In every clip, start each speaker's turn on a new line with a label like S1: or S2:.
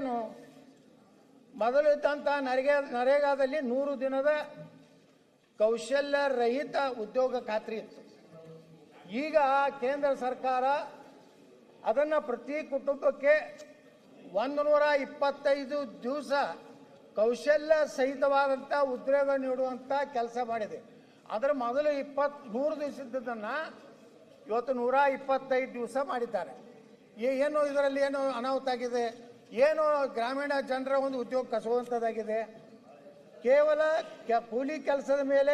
S1: ಏನು ಮೊದಲು ಇದ್ದಂಥ ನರೇಗಾದಲ್ಲಿ 100 ದಿನದ ಕೌಶಲ್ಯ ರಹಿತ ಉದ್ಯೋಗ ಖಾತ್ರಿ ಇತ್ತು. ಈಗ ಕೇಂದ್ರ ಸರ್ಕಾರ ಅದನ್ನು ಪ್ರತಿ ಕುಟುಂಬಕ್ಕೆ 125 ದಿವಸ ಕೌಶಲ್ಯ ಸಹಿತವಾದಂಥ ಉದ್ಯೋಗ ನೀಡುವಂಥ ಕೆಲಸ ಮಾಡಿದೆ. ಅದರ ಮೊದಲು 100 ದಿವಸದ್ದನ್ನು ಇವತ್ತು 125 ದಿವಸ ಮಾಡಿದ್ದಾರೆ. ಏನು ಇದರಲ್ಲಿ ಏನು ಅನಾಹುತ ಆಗಿದೆ? ಏನು ಗ್ರಾಮೀಣ ಜನರ ಒಂದು ಉದ್ಯೋಗ ಕಸುವಂಥದ್ದಾಗಿದೆ? ಕೇವಲ ಕೂಲಿ ಕೆಲಸದ ಮೇಲೆ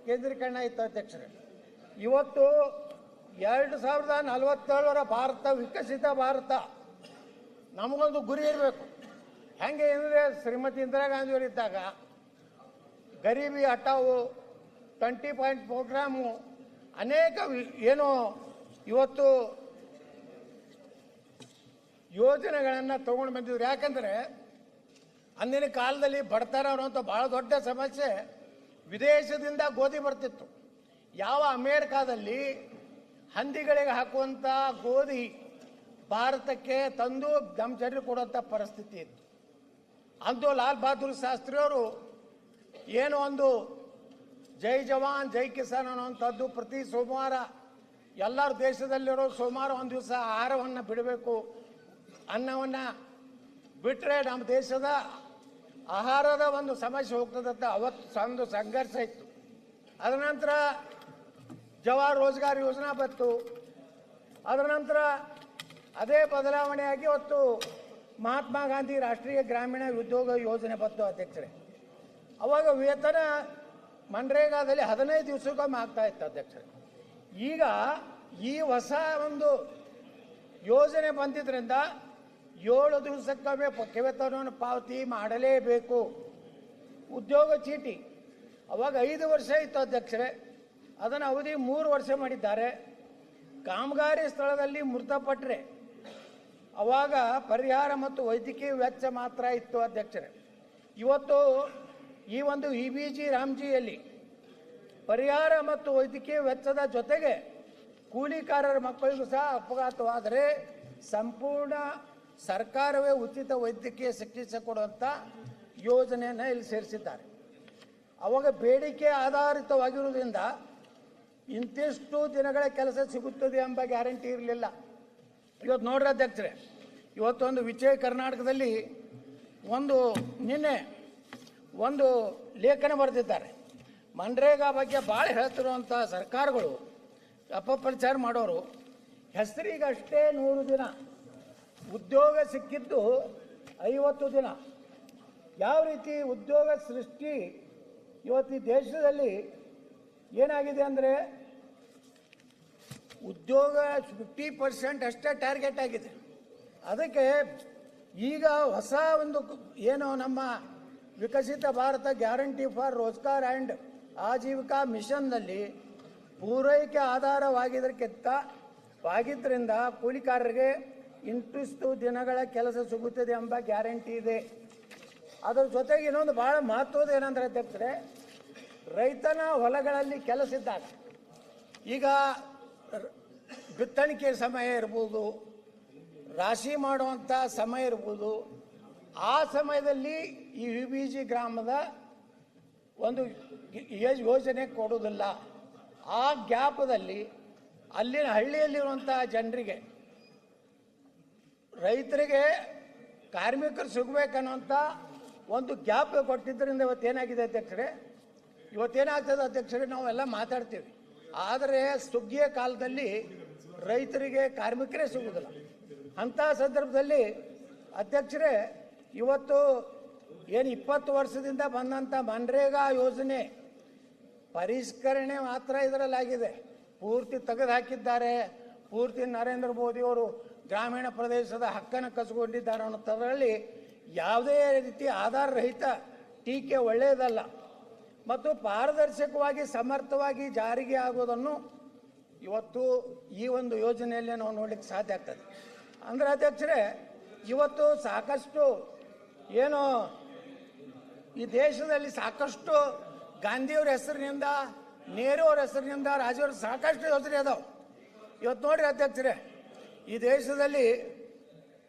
S1: ಕೇಂದ್ರೀಕರಣ ಇತ್ತು ಅಧ್ಯಕ್ಷರೇ. ಇವತ್ತು 2047 ಭಾರತ ವಿಕಸಿತ ಭಾರತ ನಮಗೊಂದು ಗುರಿ ಇರಬೇಕು. ಹೆಂಗೆ ಅಂದರೆ ಶ್ರೀಮತಿ ಇಂದಿರಾ ಗಾಂಧಿಯವರು ಇದ್ದಾಗ ಗರೀಬಿ ಹಟಾವು 20 ಪಾಯಿಂಟ್ ಪ್ರೋಗ್ರಾಮು ಅನೇಕ ಏನು ಇವತ್ತು ಯೋಜನೆಗಳನ್ನು ತಗೊಂಡು ಬಂದಿದ್ರು. ಯಾಕಂದರೆ ಅಂದಿನ ಕಾಲದಲ್ಲಿ ಬಡತನ ಅನ್ನುವಂಥ ಭಾಳ ದೊಡ್ಡ ಸಮಸ್ಯೆ. ವಿದೇಶದಿಂದ ಗೋಧಿ ಬರ್ತಿತ್ತು. ಯಾವ ಅಮೇರಿಕಾದಲ್ಲಿ ಹಂದಿಗಳಿಗೆ ಹಾಕುವಂಥ ಗೋಧಿ ಭಾರತಕ್ಕೆ ತಂದು ನಮ್ಮ ಜನರಿಗೆ ಕೊಡುವಂಥ ಪರಿಸ್ಥಿತಿ ಇತ್ತು. ಅಂದು ಲಾಲ್ ಬಹದ್ದೂರ್ ಶಾಸ್ತ್ರಿಯವರು ಏನು ಒಂದು ಜೈ ಜವಾನ್ ಜೈ ಕಿಸಾನ್ ಅನ್ನುವಂಥದ್ದು ಪ್ರತಿ ಸೋಮವಾರ ಎಲ್ಲರೂ ದೇಶದಲ್ಲಿರೋ ಸೋಮವಾರ ಒಂದು ದಿವಸ ಆಹಾರವನ್ನು ಬಿಡಬೇಕು, ಅನ್ನವನ್ನು ಬಿಟ್ಟರೆ ನಮ್ಮ ದೇಶದ ಆಹಾರದ ಒಂದು ಸಮಸ್ಯೆ ಹೋಗ್ತದಂತ ಅವತ್ತು ಒಂದು ಸಂಘರ್ಷ ಇತ್ತು. ಅದರ ನಂತರ ಜವಾಹರ್ ರೋಜ್ಗಾರ್ ಯೋಜನಾ ಬಂತು. ಅದರ ನಂತರ ಅದೇ ಬದಲಾವಣೆಯಾಗಿ ಇವತ್ತು ಮಹಾತ್ಮ ಗಾಂಧಿ ರಾಷ್ಟ್ರೀಯ ಗ್ರಾಮೀಣ ಉದ್ಯೋಗ ಯೋಜನೆ ಬಂತು ಅಧ್ಯಕ್ಷರೇ. ಅವಾಗ ವೇತನ ಮನ್ರೇಗಾದಲ್ಲಿ 15 ದಿವಸಕ್ಕೊಮ್ಮೆ ಆಗ್ತಾ ಇತ್ತು ಅಧ್ಯಕ್ಷರೇ. ಈಗ ಈ ಹೊಸ ಒಂದು ಯೋಜನೆ ಬಂದಿದ್ದರಿಂದ 7 ದಿವಸಕ್ಕೊಮ್ಮೆ ವೇತನವನ್ನು ಪಾವತಿ ಮಾಡಲೇಬೇಕು. ಉದ್ಯೋಗ ಚೀಟಿ ಅವಾಗ 5 ವರ್ಷ ಇತ್ತು ಅಧ್ಯಕ್ಷರೇ, ಅದನ್ನು ಅವಧಿ 3 ವರ್ಷ ಮಾಡಿದ್ದಾರೆ. ಕಾಮಗಾರಿ ಸ್ಥಳದಲ್ಲಿ ಮೃತಪಟ್ಟರೆ ಅವಾಗ ಪರಿಹಾರ ಮತ್ತು ವೈದ್ಯಕೀಯ ವೆಚ್ಚ ಮಾತ್ರ ಇತ್ತು ಅಧ್ಯಕ್ಷರೇ. ಇವತ್ತು ಈ ಒಂದು EBG ರಾಮ್ಜಿಯಲ್ಲಿ ಪರಿಹಾರ ಮತ್ತು ವೈದ್ಯಕೀಯ ವೆಚ್ಚದ ಜೊತೆಗೆ ಕೂಲಿಕಾರರ ಮಕ್ಕಳಿಗೂ ಸಹ ಅಪಘಾತವಾದರೆ ಸಂಪೂರ್ಣ ಸರ್ಕಾರವೇ ಉಚಿತ ವೈದ್ಯಕೀಯ ಚಿಕಿತ್ಸೆ ಕೊಡುವಂಥ ಯೋಜನೆಯನ್ನು ಇಲ್ಲಿ ಸೇರಿಸಿದ್ದಾರೆ. ಅವಾಗ ಬೇಡಿಕೆ ಆಧಾರಿತವಾಗಿರುವುದರಿಂದ ಇಂತಿಷ್ಟು ದಿನಗಳ ಕೆಲಸ ಸಿಗುತ್ತದೆ ಎಂಬ ಗ್ಯಾರಂಟಿ ಇರಲಿಲ್ಲ. ಇವತ್ತು ನೋಡ್ರಿ ಅಧ್ಯಕ್ಷರೇ, ಇವತ್ತೊಂದು ವಿಜಯ ಕರ್ನಾಟಕದಲ್ಲಿ ನಿನ್ನೆ ಒಂದು ಲೇಖನ ಬರೆದಿದ್ದಾರೆ. ಮನ್ರೇಗಾ ಬಗ್ಗೆ ಭಾಳ ಹೇಳ್ತಿರುವಂಥ ಸರ್ಕಾರಗಳು ಅಪಪ್ರಚಾರ ಮಾಡೋರು ಹೆಸರಿಗಷ್ಟೇ 100 ದಿನ ಉದ್ಯೋಗ ಸಿಕ್ಕಿದ್ದು 50 ದಿನ. ಯಾವ ರೀತಿ ಉದ್ಯೋಗ ಸೃಷ್ಟಿ ಇವತ್ತು ಈ ದೇಶದಲ್ಲಿ ಏನಾಗಿದೆ ಅಂದರೆ ಉದ್ಯೋಗ 50% ಅಷ್ಟೇ ಟಾರ್ಗೆಟ್ ಆಗಿದೆ. ಅದಕ್ಕೆ ಈಗ ಹೊಸ ಒಂದು ಏನು ನಮ್ಮ Viksit Bharat guarantee for Rozgar and Ajeevika ಮಿಷನ್ನಲ್ಲಿ ಪೂರೈಕೆ ಆಗಿದ್ದರಿಂದ ಕೂಲಿಕಾರರಿಗೆ ಇಂತಿಷ್ಟು ದಿನಗಳ ಕೆಲಸ ಸಿಗುತ್ತದೆ ಎಂಬ ಗ್ಯಾರಂಟಿ ಇದೆ. ಅದರ ಜೊತೆಗೆ ಇನ್ನೊಂದು ಭಾಳ ಮಹತ್ವದ ಏನಂದ್ರೆ ಅಧ್ಯಕ್ಷರೇ, ರೈತನ ಹೊಲಗಳಲ್ಲಿ ಕೆಲಸ ಇದ್ದಾಗ ಈಗ ಬಿತ್ತಣಿಕೆ ಸಮಯ ಇರ್ಬೋದು, ರಾಶಿ ಮಾಡುವಂಥ ಸಮಯ ಇರ್ಬೋದು, ಆ ಸಮಯದಲ್ಲಿ ಈ EBG ಗ್ರಾಮದ ಒಂದು ಯೋಜನೆ ಕೊಡೋದಿಲ್ಲ. ಆ ಗ್ಯಾಪದಲ್ಲಿ ಅಲ್ಲಿನ ಹಳ್ಳಿಯಲ್ಲಿರುವಂಥ ಜನರಿಗೆ ರೈತರಿಗೆ ಕಾರ್ಮಿಕರು ಸಿಗಬೇಕನ್ನುವಂಥ ಒಂದು ಗ್ಯಾಪ್ ಕೊಟ್ಟಿದ್ದರಿಂದ ಇವತ್ತೇನಾಗಿದೆ ಅಧ್ಯಕ್ಷರೇ, ಇವತ್ತೇನಾಗ್ತದೆ ಅಧ್ಯಕ್ಷರೇ, ನಾವೆಲ್ಲ ಮಾತಾಡ್ತೀವಿ. ಆದರೆ ಸುಗ್ಗಿಯ ಕಾಲದಲ್ಲಿ ರೈತರಿಗೆ ಕಾರ್ಮಿಕರೇ ಸಿಗುವುದಿಲ್ಲ. ಅಂಥ ಸಂದರ್ಭದಲ್ಲಿ ಅಧ್ಯಕ್ಷರೇ, ಇವತ್ತು ಏನು 20 ವರ್ಷದಿಂದ ಬಂದಂಥ ಮನ್ರೇಗಾ ಯೋಜನೆ ಪರಿಷ್ಕರಣೆ ಮಾತ್ರ ಇದರಲ್ಲಾಗಿದೆ. ಪೂರ್ತಿ ತೆಗೆದು ಹಾಕಿದ್ದಾರೆ. ಪೂರ್ತಿ ನರೇಂದ್ರ ಮೋದಿಯವರು ಗ್ರಾಮೀಣ ಪ್ರದೇಶದ ಹಕ್ಕನ್ನು ಕಸಿಕೊಂಡಿದ್ದಾರೆ ಅನ್ನೋದರಲ್ಲಿ ಯಾವುದೇ ರೀತಿ ಆಧಾರ ರಹಿತ ಟೀಕೆ ಒಳ್ಳೆಯದಲ್ಲ. ಮತ್ತು ಪಾರದರ್ಶಕವಾಗಿ ಸಮರ್ಥವಾಗಿ ಜಾರಿಗೆ ಆಗೋದನ್ನು ಇವತ್ತು ಈ ಒಂದು ಯೋಜನೆಯಲ್ಲಿ ನಾವು ನೋಡಲಿಕ್ಕೆ ಸಾಧ್ಯ ಆಗ್ತದೆ. ಅಂದರೆ ಅಧ್ಯಕ್ಷರೇ, ಇವತ್ತು ಸಾಕಷ್ಟು ಏನು ಈ ದೇಶದಲ್ಲಿ ಸಾಕಷ್ಟು ಗಾಂಧಿಯವ್ರ ಹೆಸರಿನಿಂದ, ನೆಹರು ಅವ್ರ ಹೆಸರಿನಿಂದ, ರಾಜೀವ್ರ ಸಾಕಷ್ಟು ಯೋಜನೆ ಅದಾವೆ. ಇವತ್ತು ನೋಡ್ರಿ ಅಧ್ಯಕ್ಷರೇ, ಈ ದೇಶದಲ್ಲಿ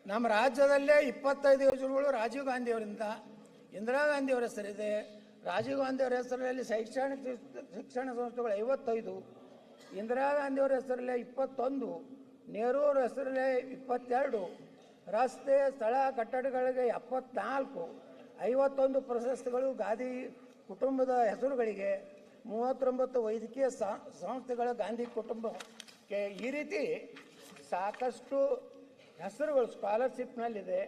S1: ನಮ್ಮ ರಾಜ್ಯದಲ್ಲೇ 25 ಯೋಜನೆಗಳು ರಾಜೀವ್ ಗಾಂಧಿ ಅವರಿಂದ, ಇಂದಿರಾ ಗಾಂಧಿ ಅವರ ಹೆಸರಿದೆ. ರಾಜೀವ್ ಗಾಂಧಿ ಅವರ ಹೆಸರಲ್ಲಿ ಶಿಕ್ಷಣ ಸಂಸ್ಥೆಗಳು 55, ಇಂದಿರಾ ಗಾಂಧಿ ಅವರ ಹೆಸರಲ್ಲೇ 21, ನೆಹರು ಅವರ ಹೆಸರಲ್ಲೇ 22, ರಸ್ತೆ ಸ್ಥಳ ಕಟ್ಟಡಗಳಿಗೆ 74, 51 ಪ್ರಶಸ್ತಿಗಳು ಗಾಂಧಿ ಕುಟುಂಬದ ಹೆಸರುಗಳಿಗೆ, 39 ವೈದ್ಯಕೀಯ ಸಂಸ್ಥೆಗಳ ಗಾಂಧಿ ಕುಟುಂಬಕ್ಕೆ. ಈ ರೀತಿ ಸಾಕಷ್ಟು ಹೆಸರುಗಳು ಸ್ಕಾಲರ್ಶಿಪ್ನಲ್ಲಿದೆ,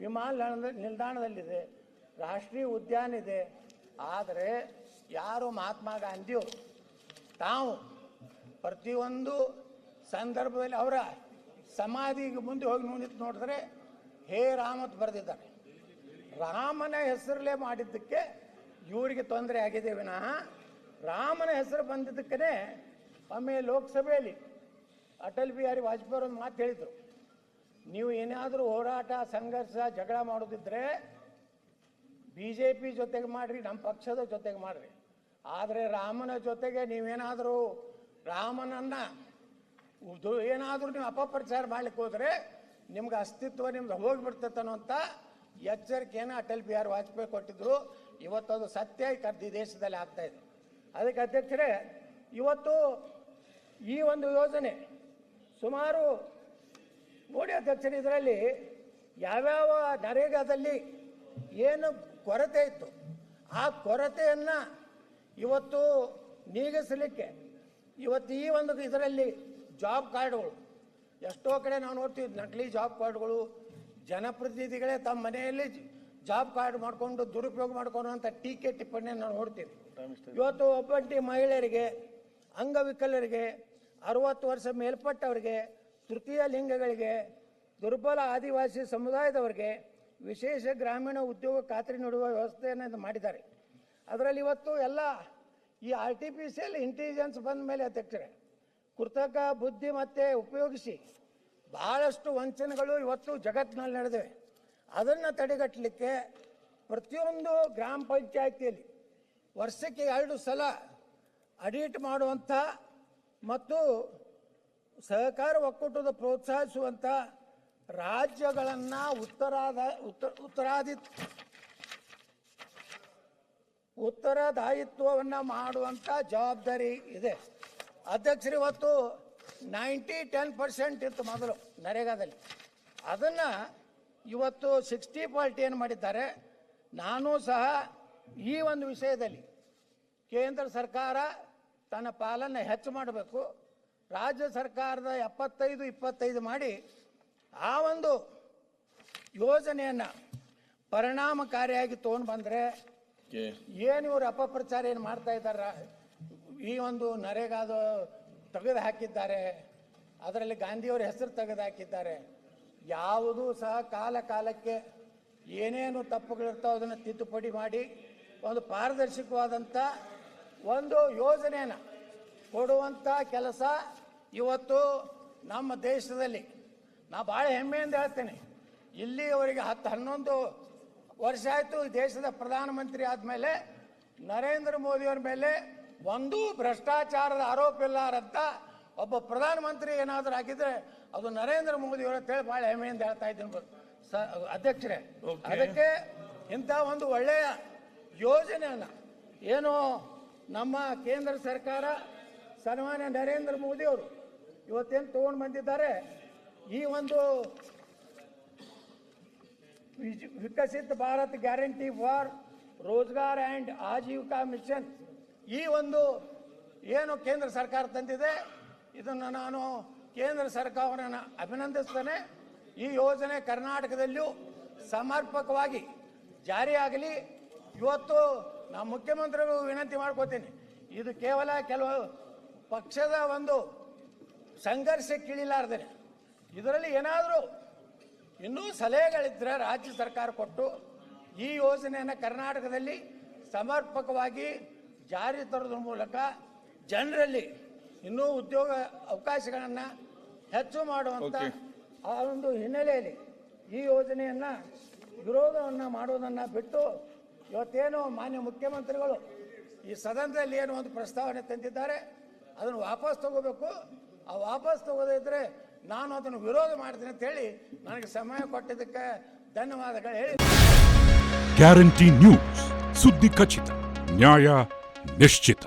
S1: ವಿಮಾನ ನಿಲ್ದಾಣದಲ್ಲಿದೆ, ರಾಷ್ಟ್ರೀಯ ಉದ್ಯಾನ ಇದೆ. ಆದರೆ ಯಾರು ಮಹಾತ್ಮ ಗಾಂಧಿಯವರು ತಾವು ಪ್ರತಿಯೊಂದು ಸಂದರ್ಭದಲ್ಲಿ ಅವರ ಸಮಾಧಿಗೆ ಮುಂದೆ ಹೋಗಿ ನಿಂತು ನೋಡಿದ್ರೆ ಹೇ ರಾಮತ್ ಬರೆದಿದ್ದಾರೆ. ರಾಮನ ಹೆಸರಲ್ಲೇ ಮಾಡಿದ್ದಕ್ಕೆ ಇವರಿಗೆ ತೊಂದರೆ ಆಗಿದೆ ವಿನಃ ರಾಮನ ಹೆಸರು ಬಂದಿದ್ದಕ್ಕೇ ಒಮ್ಮೆ ಲೋಕಸಭೆಯಲ್ಲಿ ಅಟಲ್ ಬಿಹಾರಿ ವಾಜಪೇಯಿ ಒಂದು ಮಾತು ಹೇಳಿದರು, ನೀವು ಏನಾದರೂ ಹೋರಾಟ ಸಂಘರ್ಷ ಜಗಳ ಮಾಡೋದಿದ್ರೆ BJP ಜೊತೆಗೆ ಮಾಡಿರಿ, ನಮ್ಮ ಪಕ್ಷದ ಜೊತೆಗೆ ಮಾಡಿರಿ. ಆದರೆ ರಾಮನ ಜೊತೆಗೆ ನೀವೇನಾದರೂ ರಾಮನನ್ನು ಏನಾದರೂ ನೀವು ಅಪಪ್ರಚಾರ ಮಾಡ್ಲಿಕ್ಕೆ ಹೋದರೆ ನಿಮ್ಗೆ ಅಸ್ತಿತ್ವ ನಿಮ್ದು ಹೋಗಿಬಿಡ್ತೈತೆ ಅನ್ನೋಂಥ ಎಚ್ಚರಿಕೆಯನ್ನು ಅಟಲ್ ಬಿಹಾರಿ ವಾಜಪೇಯಿ ಕೊಟ್ಟಿದ್ರು. ಇವತ್ತದು ಸತ್ಯ ಈ ದೇಶದಲ್ಲಿ ಆಗ್ತಾ ಇದೆ. ಅದಕ್ಕೆ ಅಧ್ಯಕ್ಷರೇ, ಇವತ್ತು ಈ ಒಂದು ಯೋಜನೆ ಸುಮಾರು ನೋಡಿ ಅಧ್ಯಕ್ಷರೇ, ಇದರಲ್ಲಿ ಯಾವ್ಯಾವ ನರೇಗಾದಲ್ಲಿ ಏನು ಕೊರತೆ ಇತ್ತು ಆ ಕೊರತೆಯನ್ನು ಇವತ್ತು ನೀಗಿಸಲಿಕ್ಕೆ ಇವತ್ತು ಈ ಒಂದು ಇದರಲ್ಲಿ ಜಾಬ್ ಕಾರ್ಡ್ಗಳು ಎಷ್ಟೋ ಕಡೆ ನಾವು ನೋಡ್ತೀವಿ, ನಕಲಿ ಜಾಬ್ ಕಾರ್ಡ್ಗಳು, ಜನಪ್ರತಿನಿಧಿಗಳೇ ತಮ್ಮ ಮನೆಯಲ್ಲಿ ಜಾಬ್ ಕಾರ್ಡ್ ಮಾಡಿಕೊಂಡು ದುರುಪಯೋಗ ಮಾಡ್ಕೊಳ್ಳುವಂಥ ಟೀಕೆ ಟಿಪ್ಪಣಿಯನ್ನು ನಾವು ನೋಡ್ತೀವಿ. ಇವತ್ತು ಒಬ್ಬಂಟಿ ಮಹಿಳೆಯರಿಗೆ, ಅಂಗವಿಕಲರಿಗೆ, 60 ವರ್ಷ ಮೇಲ್ಪಟ್ಟವರಿಗೆ, ತೃತೀಯ ಲಿಂಗಗಳಿಗೆ, ದುರ್ಬಲ ಆದಿವಾಸಿ ಸಮುದಾಯದವರಿಗೆ ವಿಶೇಷ ಗ್ರಾಮೀಣ ಉದ್ಯೋಗ ಖಾತ್ರಿ ನೀಡುವ ವ್ಯವಸ್ಥೆಯನ್ನು ಮಾಡಿದ್ದಾರೆ. ಅದರಲ್ಲಿ ಇವತ್ತು ಎಲ್ಲ ಈ ಆರ್ಟಿಫಿಷಿಯಲ್ ಇಂಟೆಲಿಜೆನ್ಸ್ ಬಂದ ಮೇಲೆ ಅಧ್ಯಕ್ಷರೇ, ಕೃತಕ ಬುದ್ಧಿಮತ್ತೆ ಉಪಯೋಗಿಸಿ ಭಾಳಷ್ಟು ವಂಚನೆಗಳು ಇವತ್ತು ಜಗತ್ತಿನಲ್ಲಿ ನಡೆದಿವೆ. ಅದನ್ನು ತಡೆಗಟ್ಟಲಿಕ್ಕೆ ಪ್ರತಿಯೊಂದು ಗ್ರಾಮ ಪಂಚಾಯಿತಿಯಲ್ಲಿ ವರ್ಷಕ್ಕೆ 2 ಸಲ ಆಡಿಟ್ ಮಾಡುವಂಥ ಮತ್ತು ಸಹಕಾರ ಒಕ್ಕೂಟದ ಪ್ರೋತ್ಸಾಹಿಸುವಂಥ ರಾಜ್ಯಗಳನ್ನು ಉತ್ತರದಾಯಿತ್ವವನ್ನು ಮಾಡುವಂಥ ಜವಾಬ್ದಾರಿ ಇದೆ. ಅಧ್ಯಕ್ಷರು, ಇವತ್ತು 90-10% ಇತ್ತು ಮೊದಲು ನರೇಗಾದಲ್ಲಿ, ಅದನ್ನು ಇವತ್ತು 60% ಏನು ಮಾಡಿದ್ದಾರೆ. ನಾನು ಸಹ ಈ ಒಂದು ವಿಷಯದಲ್ಲಿ ಕೇಂದ್ರ ಸರ್ಕಾರ ತನ್ನ ಪಾಲನ್ನು ಹೆಚ್ಚು ಮಾಡಬೇಕು, ರಾಜ್ಯ ಸರ್ಕಾರದ 75-25 ಮಾಡಿ ಆ ಒಂದು ಯೋಜನೆಯನ್ನು ಪರಿಣಾಮಕಾರಿಯಾಗಿ ತೊಗೊಂಡು ಬಂದರೆ ಏನು ಇವರು ಅಪಪ್ರಚಾರ ಏನು ಮಾಡ್ತಾ ಇದ್ದಾರೆ, ಈ ಒಂದು ನರೇಗಾದ ತೆಗೆದು ಹಾಕಿದ್ದಾರೆ, ಅದರಲ್ಲಿ ಗಾಂಧಿಯವರ ಹೆಸರು ತೆಗೆದು ಹಾಕಿದ್ದಾರೆ. ಯಾವುದೂ ಸಹ ಕಾಲಕ್ಕೆ ಏನೇನು ತಪ್ಪುಗಳಿರ್ತಾವೆ ಅದನ್ನು ತಿದ್ದುಪಡಿ ಮಾಡಿ ಒಂದು ಪಾರದರ್ಶಕವಾದಂಥ ಒಂದು ಯೋಜನೆಯನ್ನು ಕೊಡುವಂಥ ಕೆಲಸ ಇವತ್ತು ನಮ್ಮ ದೇಶದಲ್ಲಿ ನಾ ಭಾಳ ಹೆಮ್ಮೆಯಿಂದ ಹೇಳ್ತೇನೆ. ಇಲ್ಲಿಯವರೆಗೆ 10-11 ವರ್ಷ ಆಯಿತು ಈ ದೇಶದ ಪ್ರಧಾನಮಂತ್ರಿ ಆದಮೇಲೆ ನರೇಂದ್ರ ಮೋದಿಯವರ ಮೇಲೆ ಒಂದೂ ಭ್ರಷ್ಟಾಚಾರದ ಆರೋಪ ಇಲ್ಲಾರಂತ ಒಬ್ಬ ಪ್ರಧಾನಮಂತ್ರಿ ಏನಾದರೂ ಆಗಿದ್ರೆ ಅದು ನರೇಂದ್ರ ಮೋದಿಯವರ ಅಂತೇಳಿ ಭಾಳ ಹೆಮ್ಮೆಯಿಂದ ಹೇಳ್ತಾ ಇದ್ದೀನಿ ಅಧ್ಯಕ್ಷರೇ. ಅದಕ್ಕೆ ಇಂಥ ಒಂದು ಒಳ್ಳೆಯ ಯೋಜನೆಯನ್ನು ಏನು ನಮ್ಮ ಕೇಂದ್ರ ಸರ್ಕಾರ ಸನ್ಮಾನ್ಯ ನರೇಂದ್ರ ಮೋದಿಯವರು ಇವತ್ತೇನು ತೊಗೊಂಡು ಬಂದಿದ್ದಾರೆ, ಈ ಒಂದು Viksit Bharat guarantee for Rozgar and Ajeevika mission, ಈ ಒಂದು ಏನು ಕೇಂದ್ರ ಸರ್ಕಾರ ತಂದಿದೆ, ಇದನ್ನು ನಾನು ಕೇಂದ್ರ ಸರ್ಕಾರವನ್ನು ಅಭಿನಂದಿಸ್ತೇನೆ. ಈ ಯೋಜನೆ ಕರ್ನಾಟಕದಲ್ಲಿಯೂ ಸಮರ್ಪಕವಾಗಿ ಜಾರಿಯಾಗಲಿ. ಇವತ್ತು ನಾವು ಮುಖ್ಯಮಂತ್ರಿಗಳು ವಿನಂತಿ ಮಾಡ್ಕೋತೀನಿ, ಇದು ಕೇವಲ ಕೆಲವು ಪಕ್ಷದ ಒಂದು ಸಂಘರ್ಷಕ್ಕಿಳಿಲಾರ್ದೆ ಇದರಲ್ಲಿ ಏನಾದರೂ ಇನ್ನೂ ಸಲಹೆಗಳಿದ್ದರೆ ರಾಜ್ಯ ಸರ್ಕಾರ ಕೊಟ್ಟು ಈ ಯೋಜನೆಯನ್ನು ಕರ್ನಾಟಕದಲ್ಲಿ ಸಮರ್ಪಕವಾಗಿ ಜಾರಿ ತರೋದ್ರ ಮೂಲಕ ಜನರಲ್ಲಿ ಇನ್ನೂ ಉದ್ಯೋಗ ಅವಕಾಶಗಳನ್ನು ಹೆಚ್ಚು ಮಾಡುವಂಥ ಆ ಒಂದು ಹಿನ್ನೆಲೆಯಲ್ಲಿ ಈ ಯೋಜನೆಯನ್ನು ವಿರೋಧವನ್ನು ಮಾಡೋದನ್ನು ಬಿಟ್ಟು ಇವತ್ತೇನು ಮಾನ್ಯ ಮುಖ್ಯಮಂತ್ರಿಗಳು ಈ ಸದನದಲ್ಲಿ ಏನು ಒಂದು ಪ್ರಸ್ತಾವನೆ ತಂದಿದ್ದಾರೆ ಅದನ್ನು ವಾಪಸ್ ತಗೋಬೇಕು. ಆ ವಾಪಸ್ ತಗೋದಿದ್ರೆ ನಾನು ಅದನ್ನು ವಿರೋಧ ಮಾಡ್ತೀನಿ ಅಂತ ಹೇಳಿ ನನಗೆ ಸಮಯ ಕೊಟ್ಟಿದ್ದಕ್ಕೆ ಧನ್ಯವಾದಗಳು ಹೇಳಿ.
S2: ಗ್ಯಾರಂಟಿ ನ್ಯೂಸ್, ಸುದ್ದಿ ಖಚಿತ, ನ್ಯಾಯ ನಿಶ್ಚಿತ.